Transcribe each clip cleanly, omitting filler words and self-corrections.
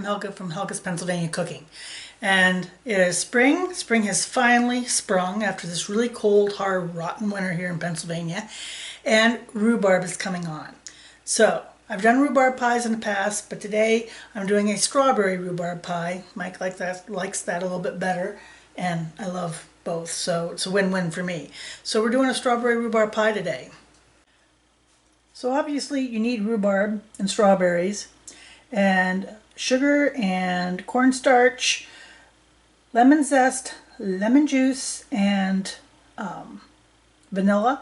Helga from Helga's Pennsylvania Cooking. And it is spring. Spring has finally sprung after this really cold, hard, rotten winter here in Pennsylvania. And rhubarb is coming on. So, I've done rhubarb pies in the past, but today I'm doing a strawberry rhubarb pie. Mike likes that a little bit better, and I love both, so it's a win-win for me. So we're doing a strawberry rhubarb pie today. So obviously you need rhubarb and strawberries, and sugar and cornstarch, lemon zest, lemon juice, and vanilla,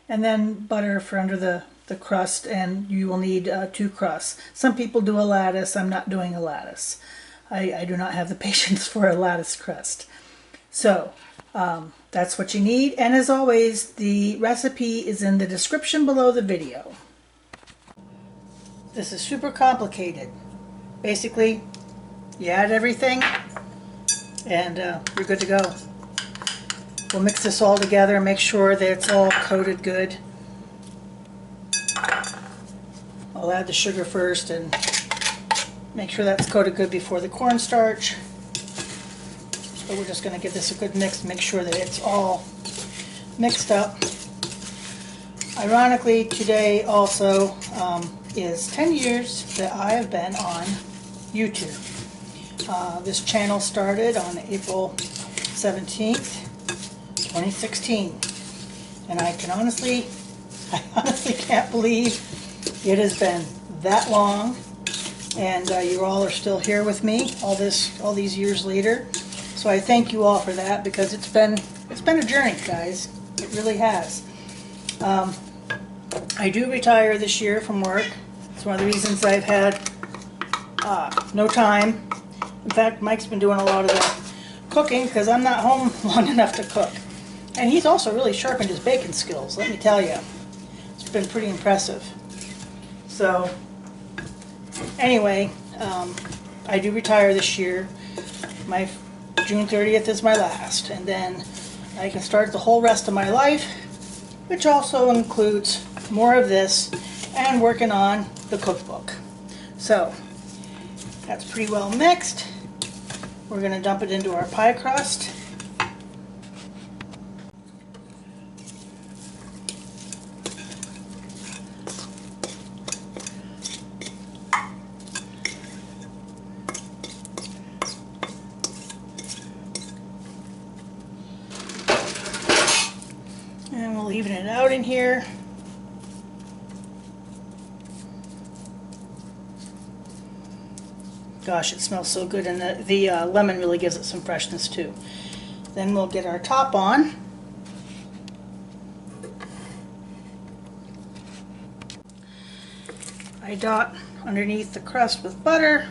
and then butter for under the crust, and you will need 2 crusts. Some people do a lattice. I'm not doing a lattice. I do not have the patience for a lattice crust. So that's what you need, and as always, the recipe is in the description below the video. This is super complicated. Basically, you add everything and you're good to go. We'll mix this all together and make sure that it's all coated good. I'll add the sugar first and make sure that's coated good before the cornstarch. So we're just going to give this a good mix, make sure that it's all mixed up. Ironically, today also is 10 years that I have been on YouTube. This channel started on April 17th, 2016. And I honestly can't believe it has been that long, and you all are still here with me all these years later. So I thank you all for that, because it's been a journey, guys. It really has. I do retire this year from work. It's one of the reasons I've had no time. In fact, Mike's been doing a lot of the cooking because I'm not home long enough to cook. And he's also really sharpened his baking skills, let me tell you. It's been pretty impressive. So, anyway, I do retire this year. My June 30th is my last, and then I can start the whole rest of my life, which also includes more of this and working on the cookbook. So, that's pretty well mixed. We're going to dump it into our pie crust. And we'll even it out in here. Gosh, it smells so good, and the lemon really gives it some freshness too. Then we'll get our top on. I dot underneath the crust with butter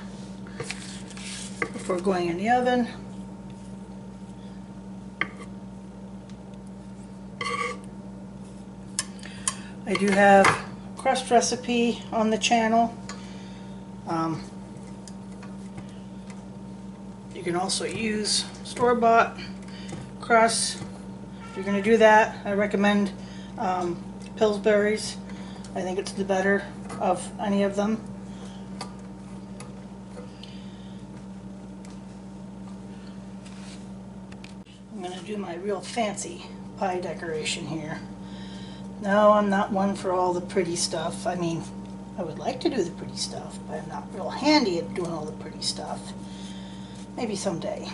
before going in the oven. I do have a crust recipe on the channel. You can also use store-bought crusts. If you're going to do that, I recommend Pillsbury's. I think it's the better of any of them. I'm going to do my real fancy pie decoration here. No, I'm not one for all the pretty stuff. I mean, I would like to do the pretty stuff, but I'm not real handy at doing all the pretty stuff. Maybe someday.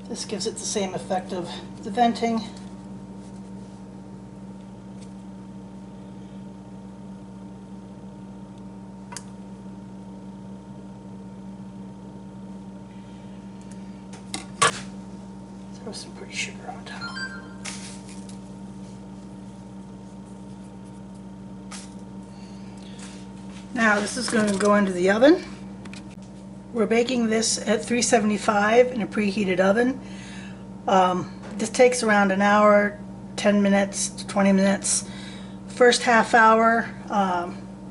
This gives it the same effect of the venting. Throw some pretty sugar on top. Now this is going to go into the oven. We're baking this at 375 in a preheated oven. This takes around an hour, 10 minutes to 20 minutes. First half hour,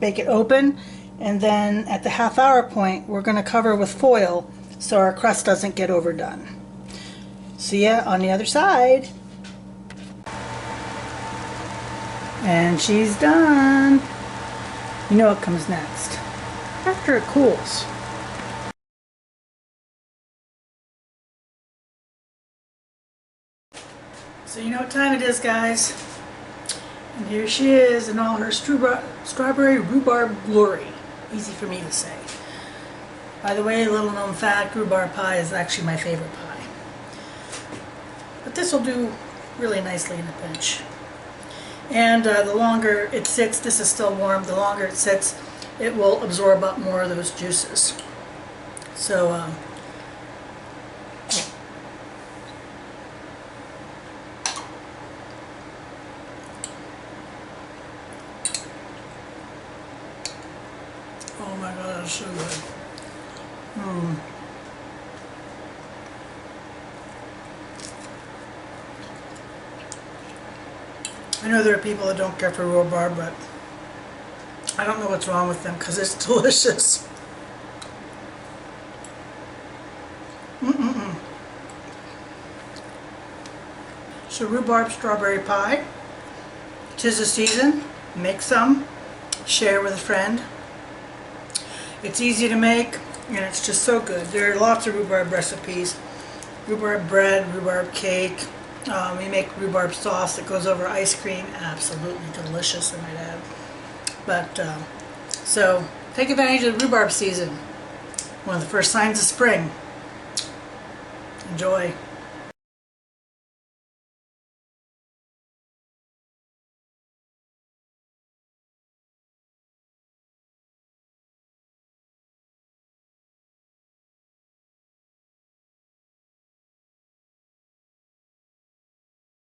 bake it open, and then at the half hour point we're going to cover with foil so our crust doesn't get overdone. See ya on the other side. And she's done. You know what comes next. After it cools. So you know what time it is, guys. And here she is in all her strawberry rhubarb glory. Easy for me to say. By the way, little known fact, rhubarb pie is actually my favorite pie. But this will do really nicely in a pinch. And the longer it sits, this is still warm, the longer it sits, it will absorb up more of those juices. So, oh my god, that's so good. I know there are people that don't care for rhubarb, but I don't know what's wrong with them because it's delicious. So rhubarb strawberry pie. 'Tis the season. Make some. Share with a friend. It's easy to make and it's just so good. There are lots of rhubarb recipes. Rhubarb bread, rhubarb cake. We make rhubarb sauce that goes over ice cream. Absolutely delicious, I might add. But, so, take advantage of the rhubarb season. One of the first signs of spring. Enjoy.